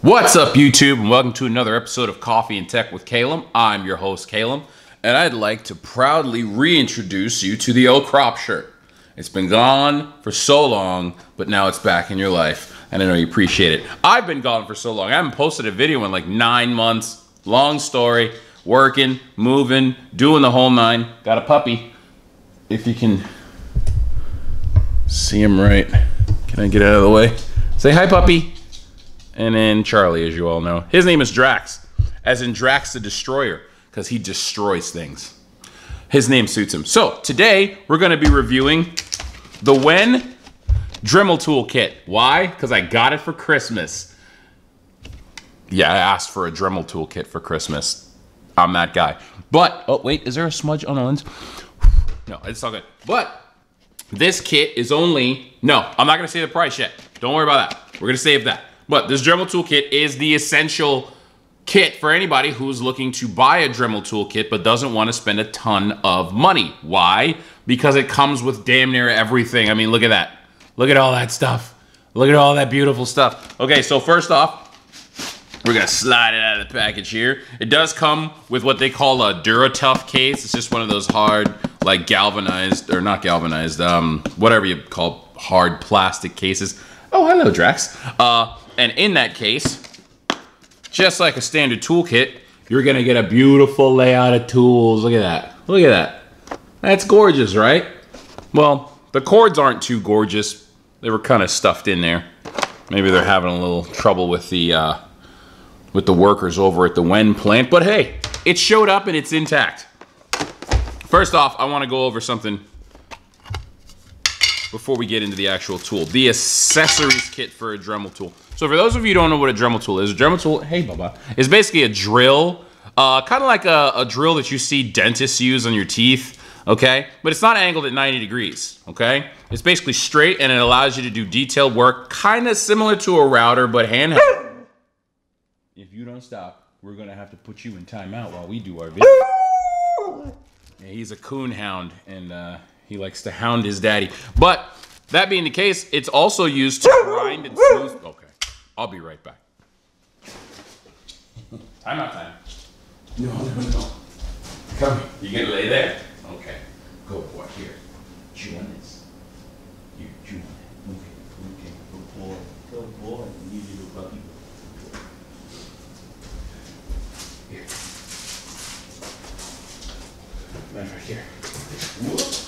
What's up, YouTube, and welcome to another episode of Coffee and Tech with Calum. I'm your host, Calum, and I'd like to proudly reintroduce you to the old crop shirt. It's been gone for so long, but now it's back in your life, and I know you appreciate it. I've been gone for so long. I haven't posted a video in like 9 months. Long story. Working, moving, doing the whole nine. Got a puppy. If you can see him right. Can I get out of the way? Say hi, puppy. And then Charlie, as you all know. His name is Drax, as in Drax the Destroyer, because he destroys things. His name suits him. So, today, we're going to be reviewing the WEN Dremel Tool Kit. Why? Because I got it for Christmas. Yeah, I asked for a Dremel Tool Kit for Christmas. I'm that guy. But, oh wait, is there a smudge on the lens? No, it's all good. But, this kit is only, no, I'm not going to say the price yet. Don't worry about that. We're going to save that. But this Dremel Tool Kit is the essential kit for anybody who's looking to buy a Dremel Tool Kit but doesn't want to spend a ton of money. Why? Because it comes with damn near everything. I mean, look at that. Look at all that stuff. Look at all that beautiful stuff. Okay, so first off, we're going to slide it out of the package here. It does come with what they call a DuraTough case. It's just one of those hard, like galvanized, or not galvanized, whatever you call hard plastic cases. Oh, hello, Drax. And in that case, just like a standard toolkit, you're gonna get a beautiful layout of tools. Look at that. Look at that. That's gorgeous, right? Well, the cords aren't too gorgeous. They were kind of stuffed in there. Maybe they're having a little trouble with the workers over at the WEN plant. But hey, it showed up and it's intact. First off, I want to go over something before we get into the actual tool. The accessories kit for a Dremel tool. So for those of you who don't know what a Dremel tool is, a Dremel tool, hey Bubba, is basically a drill, kind of like a drill that you see dentists use on your teeth, okay? But it's not angled at 90 degrees, okay? It's basically straight and it allows you to do detailed work, kind of similar to a router, but handheld. If you don't stop, we're gonna have to put you in timeout while we do our video. Yeah, he's a coon hound, and he likes to hound his daddy. But that being the case, it's also used to grind and smooth. Okay, I'll be right back. Timeout time. No. Come, you gonna lay there? Okay, go boy, here. Chew on this. You chew on it. Okay, good boy. Good boy. You little puppy. Here. Right here. Whoop.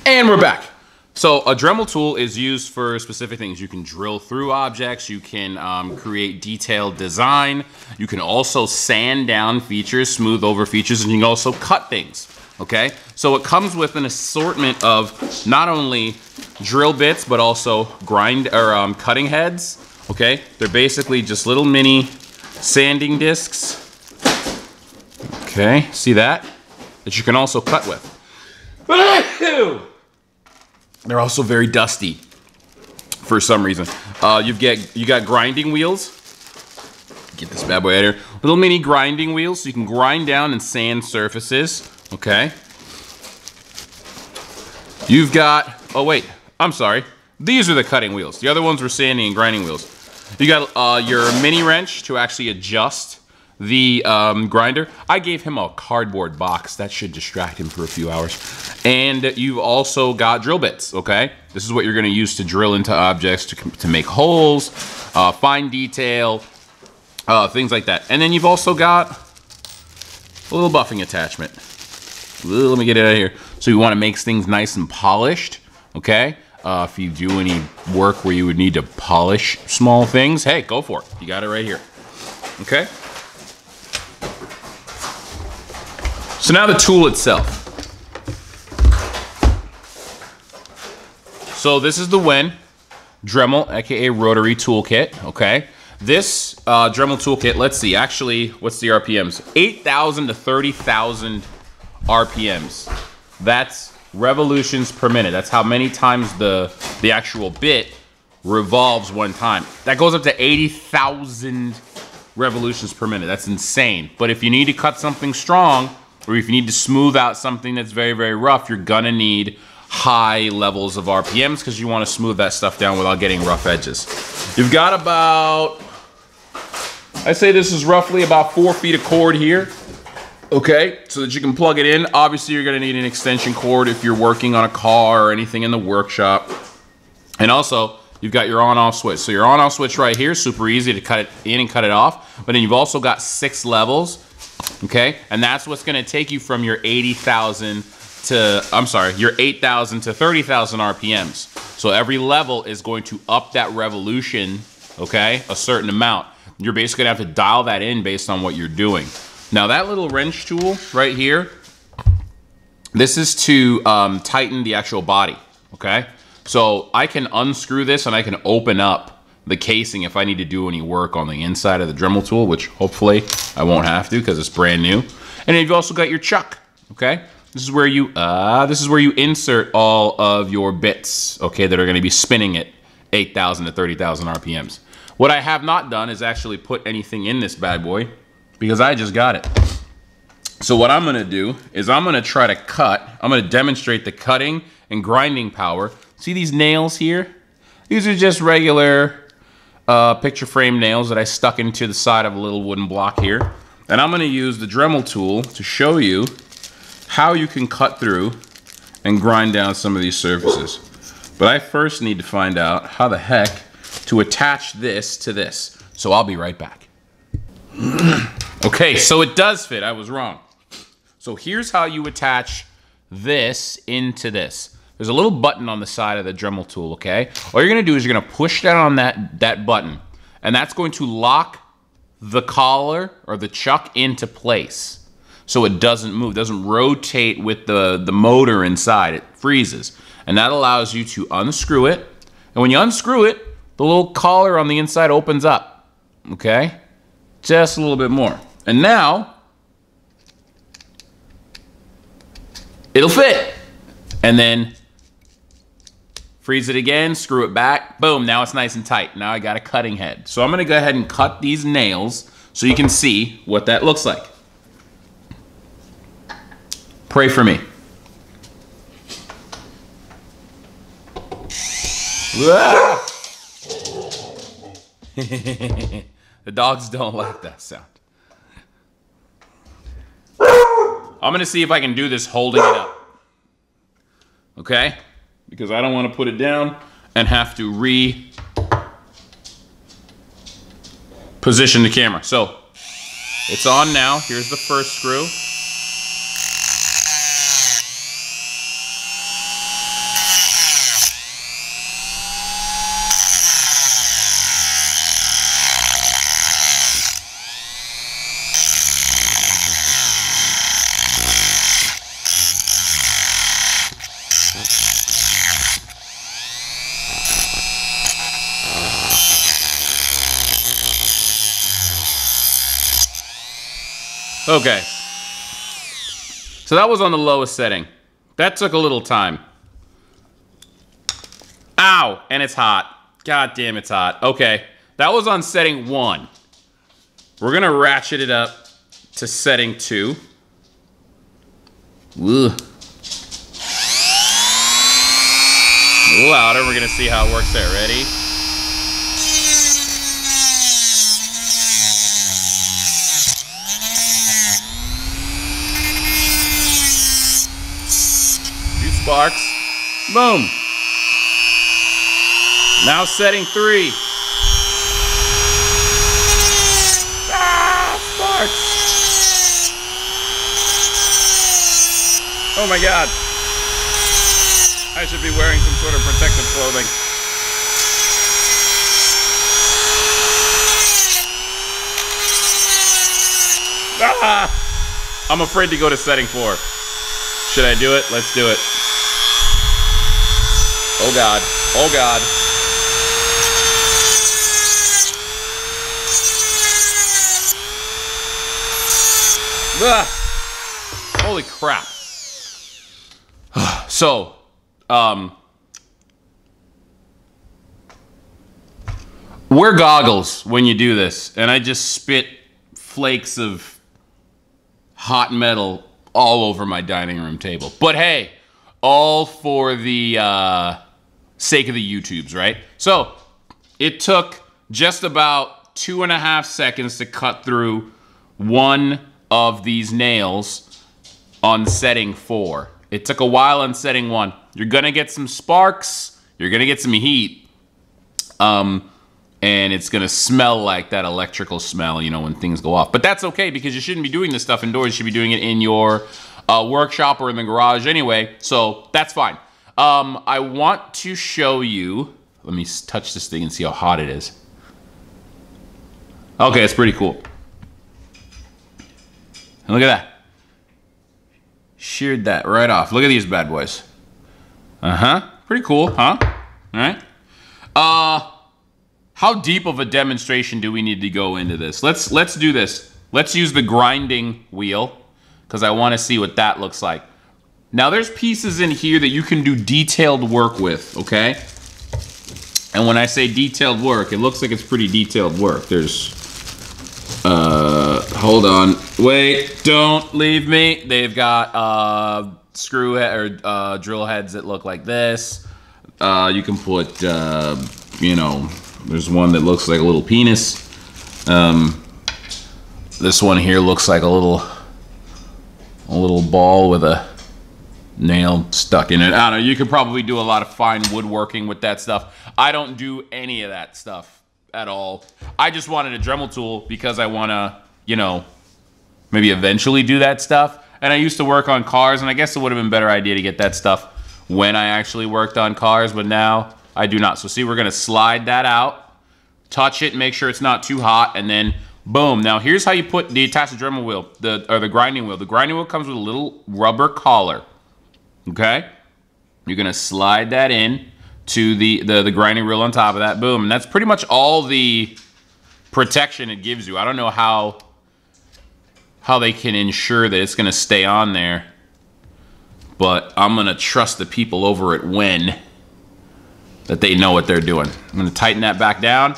And we're back. So a Dremel tool is used for specific things. You can drill through objects, you can create detailed design, you can also sand down features, smooth over features, and you can also cut things, okay? So it comes with an assortment of not only drill bits, but also cutting heads, okay? They're basically just little mini sanding discs, okay? See that? That you can also cut with. They're also very dusty for some reason. You got grinding wheels. Get this bad boy out here. Little mini grinding wheels so you can grind down and sand surfaces. Okay. You've got, oh wait, I'm sorry. These are the cutting wheels. The other ones were sanding and grinding wheels. You got your mini wrench to actually adjust the grinder. I gave him a cardboard box. That should distract him for a few hours. And you've also got drill bits, okay? This is what you're gonna use to drill into objects, to make holes, fine detail, things like that. And then you've also got a little buffing attachment. Let me get it out of here. So you wanna make things nice and polished, okay? If you do any work where you would need to polish small things, hey, go for it. You got it right here, okay? So now the tool itself. So this is the WEN Dremel, aka Rotary Toolkit, okay? This Dremel Toolkit, let's see, actually, what's the RPMs? 8,000 to 30,000 RPMs. That's revolutions per minute. That's how many times the actual bit revolves one time. That goes up to 80,000 revolutions per minute. That's insane. But if you need to cut something strong, or if you need to smooth out something that's very, very rough, you're gonna need high levels of RPMs because you want to smooth that stuff down without getting rough edges. You've got about, I say this is roughly about 4 feet of cord here. Okay, so that you can plug it in. Obviously, you're gonna need an extension cord if you're working on a car or anything in the workshop. And also, you've got your on-off switch. So your on-off switch right here, super easy to cut it in and cut it off. But then you've also got 6 levels, okay? And that's what's gonna take you from your 80,000 to, I'm sorry, your 8,000 to 30,000 RPMs. So every level is going to up that revolution, okay, a certain amount. You're basically gonna have to dial that in based on what you're doing. Now that little wrench tool right here, this is to tighten the actual body, okay? So I can unscrew this and I can open up the casing if I need to do any work on the inside of the Dremel tool, which hopefully I won't have to because it's brand new. And then you've also got your chuck, okay? This is where you insert all of your bits, okay, that are gonna be spinning at 8,000 to 30,000 RPMs. What I have not done is actually put anything in this bad boy, because I just got it. So what I'm gonna do is I'm gonna try to cut. I'm gonna demonstrate the cutting and grinding power. See these nails here? These are just regular picture frame nails that I stuck into the side of a little wooden block here. And I'm gonna use the Dremel tool to show you how you can cut through and grind down some of these surfaces. But I first need to find out how the heck to attach this to this. So I'll be right back. Okay, so it does fit. I was wrong. So here's how you attach this into this. There's a little button on the side of the Dremel tool, okay? All you're gonna do is you're gonna push down on that button, and that's going to lock the collar or the chuck into place so it doesn't move, doesn't rotate with the motor inside. It freezes. And that allows you to unscrew it. And when you unscrew it, the little collar on the inside opens up, okay? Just a little bit more. And now, it'll fit. And then freeze it again, screw it back, boom, now it's nice and tight. Now I got a cutting head. So I'm gonna go ahead and cut these nails so you can see what that looks like. Pray for me. The dogs don't like that sound. I'm gonna see if I can do this holding it up. Okay? Because I don't want to put it down and have to position the camera. So it's on now. Here's the first screw. Okay, so that was on the lowest setting. That took a little time. Ow, and it's hot. God damn, it's hot. Okay, that was on setting 1. We're gonna ratchet it up to setting 2. Ugh. A little louder, we're gonna see how it works there. Ready? Sparks. Boom. Now setting 3. Ah, sparks. Oh my God. I should be wearing some sort of protective clothing. Ah! I'm afraid to go to setting 4. Should I do it? Let's do it. Oh God, oh God. Ah, holy crap. So, wear goggles when you do this, and I just spit flakes of hot metal all over my dining room table. But hey, all for the sake of the YouTubes, right? So it took just about 2.5 seconds to cut through one of these nails on setting 4. It took a while on setting 1. You're gonna get some sparks, you're gonna get some heat, and it's gonna smell like that electrical smell, you know, when things go off. But that's okay, because you shouldn't be doing this stuff indoors. You should be doing it in your workshop or in the garage anyway, so that's fine. I want to show you, let me touch this thing and see how hot it is. Okay, it's pretty cool. And look at that. Sheared that right off. Look at these bad boys. Pretty cool, huh? All right. How deep of a demonstration do we need to go into this? Let's do this. Let's use the grinding wheel, because I want to see what that looks like. Now there's pieces in here that you can do detailed work with, okay? And when I say detailed work, it looks like it's pretty detailed work. There's, hold on, wait, don't leave me. They've got screw head or drill heads that look like this. You can put, you know, there's one that looks like a little penis. This one here looks like a little ball with a nail stuck in it. I don't know, you could probably do a lot of fine woodworking with that stuff. I don't do any of that stuff at all. I just wanted a Dremel tool because I want to, you know, maybe eventually do that stuff. And I used to work on cars, and I guess it would have been a better idea to get that stuff when I actually worked on cars, but now I do not. So see, we're gonna slide that out, touch it, make sure it's not too hot, and then boom. Now here's how you put the attached Dremel wheel, the grinding wheel. The grinding wheel comes with a little rubber collar. Okay, you're gonna slide that in to the grinding wheel on top of that. Boom, and that's pretty much all the protection it gives you. I don't know how they can ensure that it's gonna stay on there, but I'm gonna trust the people over at WEN that they know what they're doing. I'm gonna tighten that back down.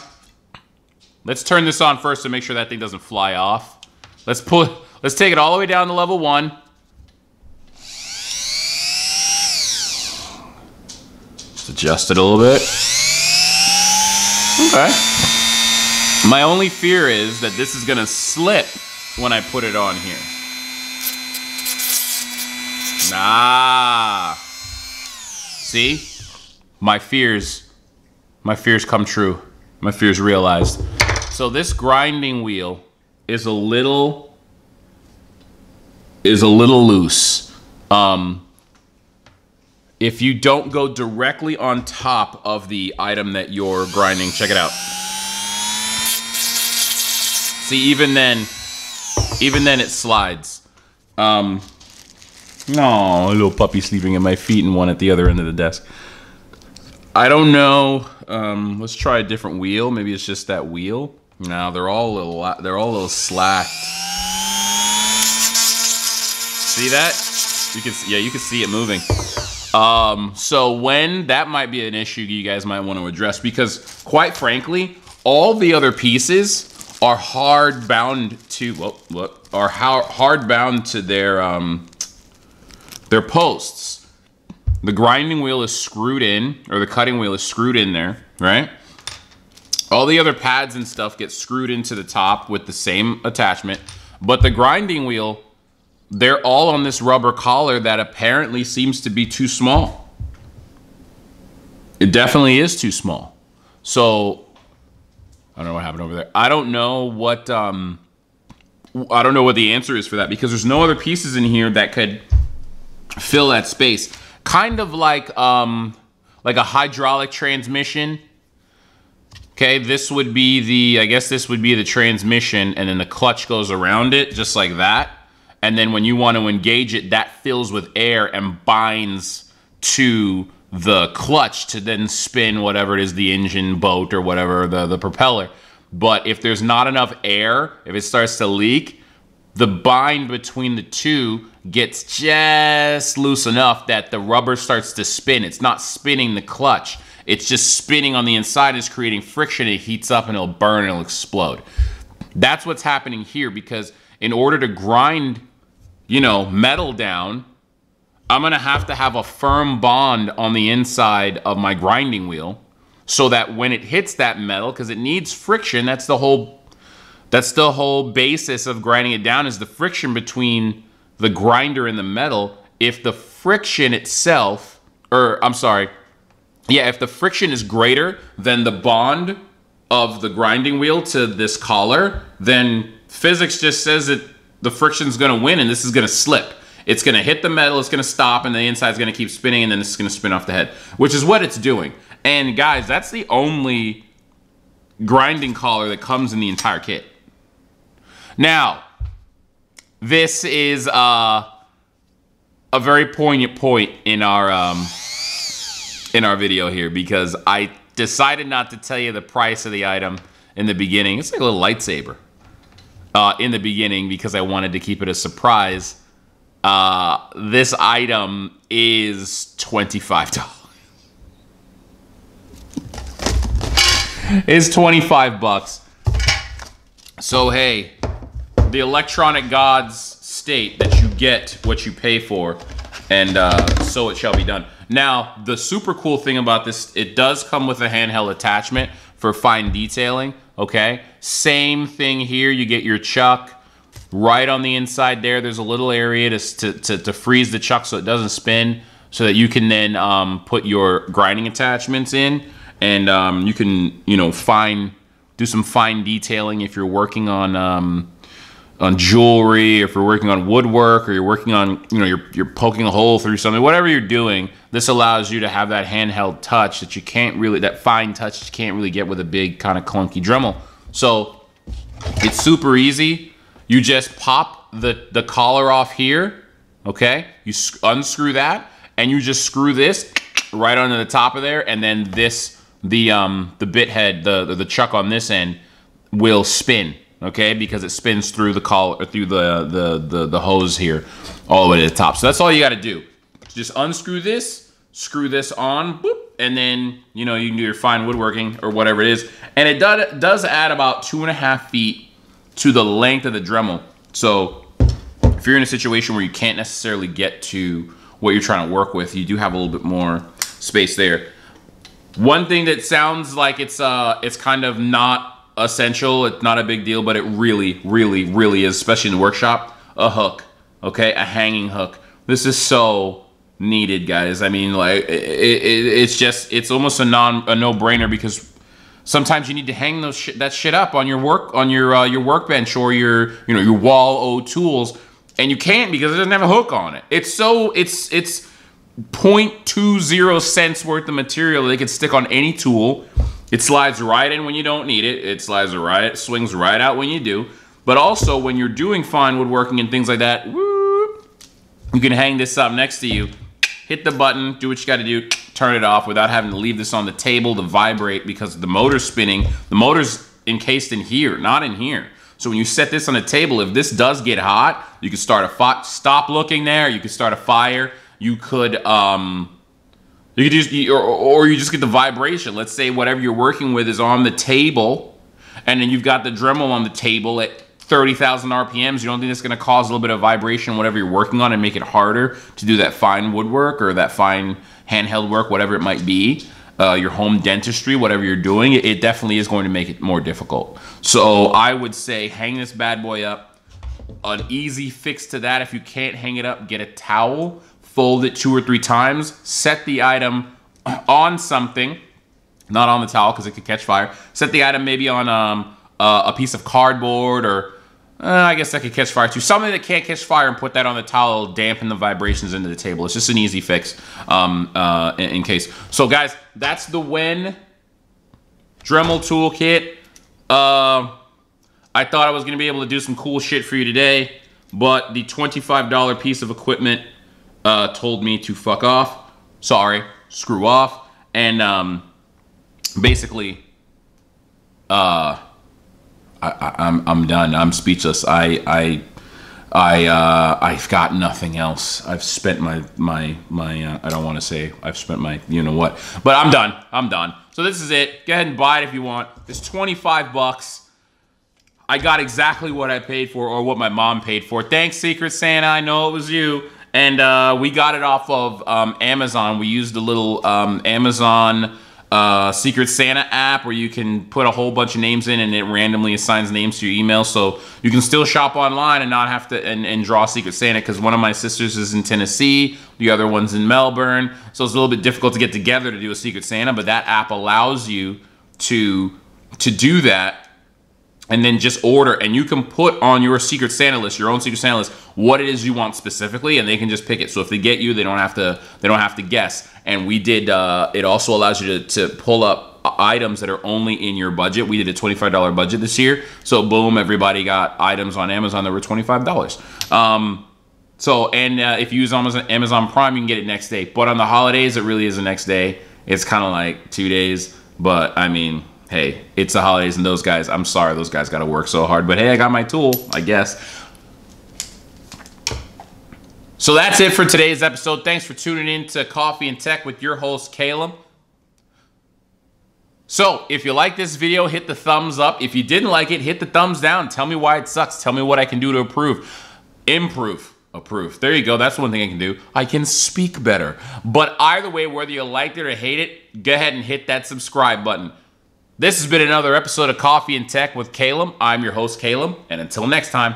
Let's turn this on first to make sure that thing doesn't fly off. Let's take it all the way down to level 1. Just adjust it a little bit. Okay. My only fear is that this is gonna slip when I put it on here. Nah. See? My fears come true. My fears realized. So this grinding wheel is a little loose. If you don't go directly on top of the item that you're grinding, check it out. See, even then it slides. No, a little puppy sleeping at my feet and one at the other end of the desk. I don't know. Let's try a different wheel. Maybe it's just that wheel. No, they're all a little slacked. See that? You can see it moving. So when that might be an issue you guys might want to address, because quite frankly, all the other pieces are hard bound to their posts. The grinding wheel is screwed in, or the cutting wheel is screwed in there, right? All the other pads and stuff get screwed into the top with the same attachment, but the grinding wheel, they're all on this rubber collar that apparently seems to be too small. It definitely is too small. So I don't know what happened over there. I don't know what the answer is for that, because there's no other pieces in here that could fill that space. Kind of like a hydraulic transmission. Okay, this would be I guess this would be the transmission, and then the clutch goes around it just like that. And then when you want to engage it, that fills with air and binds to the clutch to then spin whatever it is, the engine, boat, or whatever, the propeller. But if there's not enough air, if it starts to leak, the bind between the two gets just loose enough that the rubber starts to spin. It's not spinning the clutch. It's just spinning on the inside. It's creating friction. It heats up and it'll burn and it'll explode. That's what's happening here, because in order to grind, you know, metal down, I'm gonna have to have a firm bond on the inside of my grinding wheel so that when it hits that metal, because it needs friction, that's the whole basis of grinding it down, is the friction between the grinder and the metal. If the friction itself, if the friction is greater than the bond of the grinding wheel to this collar, then physics just says that the friction's gonna win and this is gonna slip. It's gonna hit the metal, it's gonna stop, and the inside's gonna keep spinning, and then it's gonna spin off the head, which is what it's doing. And guys, that's the only grinding collar that comes in the entire kit. Now, this is a very poignant point in our video here, because I decided not to tell you the price of the item in the beginning. It's like a little lightsaber in the beginning, because I wanted to keep it a surprise. This item is $25. It's 25 bucks. So hey, the electronic gods state that you get what you pay for, and so it shall be done. Now, the super cool thing about this, it does come with a handheld attachment for fine detailing, okay? Same thing here, you get your chuck. Right on the inside there's a little area to freeze the chuck so it doesn't spin, so that you can then put your grinding attachments in, and you can, you know, do some fine detailing if you're working on jewelry, if you're working on woodwork, or you're working on, you know, you're poking a hole through something, whatever you're doing. This allows you to have that handheld touch that you can't really, that fine touch that you can't really get with a big kind of clunky Dremel. So it's super easy. You just pop the collar off here, okay? You unscrew that, and you just screw this right onto the top of there, and then this, the bit head, the chuck on this end will spin, okay? Because it spins through the collar, through the hose here, all the way to the top. So that's all you got to do. Just unscrew this, screw this on, boop, and then, you know, you can do your fine woodworking or whatever it is. And it does add about 2.5 feet to the length of the Dremel. So if you're in a situation where you can't necessarily get to what you're trying to work with, you do have a little bit more space there. One thing that sounds like it's kind of not essential, it's not a big deal, but it really, really, really is, especially in the workshop, a hook, okay? A hanging hook. This is so needed, guys. I mean, like, it's almost a no-brainer, because sometimes you need to hang that shit up on your workbench or your wall tools, and you can't because it doesn't have a hook on it. It's 0.20 cents worth of material that they can stick on any tool. It slides right in when you don't need it. It swings right out when you do. But also when you're doing fine woodworking and things like that, whoop, you can hang this up next to you, hit the button, do what you got to do, turn it off without having to leave this on the table to vibrate, because the motor's spinning. The motor's encased in here, not in here. So when you set this on a table, if this does get hot, you can start a fire. Stop looking there. You can start a fire. You could you just get the vibration. Let's say whatever you're working with is on the table, and then you've got the Dremel on the table at 30,000 RPMs. You don't think it's going to cause a little bit of vibration, whatever you're working on, and make it harder to do that fine woodwork or that fine handheld work, whatever it might be, your home dentistry, whatever you're doing, it definitely is going to make it more difficult. So I would say hang this bad boy up. An easy fix to that, if you can't hang it up, get a towel, fold it 2 or 3 times, set the item on something, not on the towel because it could catch fire. Set the item maybe on a piece of cardboard, or I guess that could catch fire too. Something that can't catch fire, and put that on the towel, dampen the vibrations into the table. It's just an easy fix in case. So guys, that's the WEN Dremel Tool Kit. I thought I was going to be able to do some cool shit for you today, but the $25 piece of equipment told me to fuck off. Sorry, screw off. And basically, I'm done. I'm speechless. I've got nothing else. I've spent my I don't want to say I've spent my you know what, but I'm done. I'm done. So this is it. Go ahead and buy it if you want. It's 25 bucks. I got exactly what I paid for, or what my mom paid for. Thanks, Secret Santa. I know it was you. And we got it off of Amazon. We used a little Amazon Secret Santa app where you can put a whole bunch of names in and it randomly assigns names to your email. So you can still shop online and not have to and draw Secret Santa, because one of my sisters is in Tennessee, the other one's in Melbourne. So it's a little bit difficult to get together to do a Secret Santa, but that app allows you to do that. And then just order, and you can put on your Secret Santa list, your own Secret Santa list, what it is you want specifically, and they can just pick it. So if they get you, they don't have to guess. And we did. It also allows you to pull up items that are only in your budget. We did a $25 budget this year, so boom, everybody got items on Amazon that were $25. If you use Amazon Prime, you can get it next day. But on the holidays, it really is the next day. It's kind of like 2 days, but I mean, hey, it's the holidays, and those guys, I'm sorry, those guys got to work so hard. But hey, I got my tool, I guess. So that's it for today's episode. Thanks for tuning in to Coffee and Tech with your host, Caleb. So if you like this video, hit the thumbs up. If you didn't like it, hit the thumbs down. Tell me why it sucks. Tell me what I can do to improve. Approve. There you go. That's one thing I can do. I can speak better. But either way, whether you liked it or hate it, go ahead and hit that subscribe button. This has been another episode of Coffee and Tech with Caleb. I'm your host, Caleb, and until next time.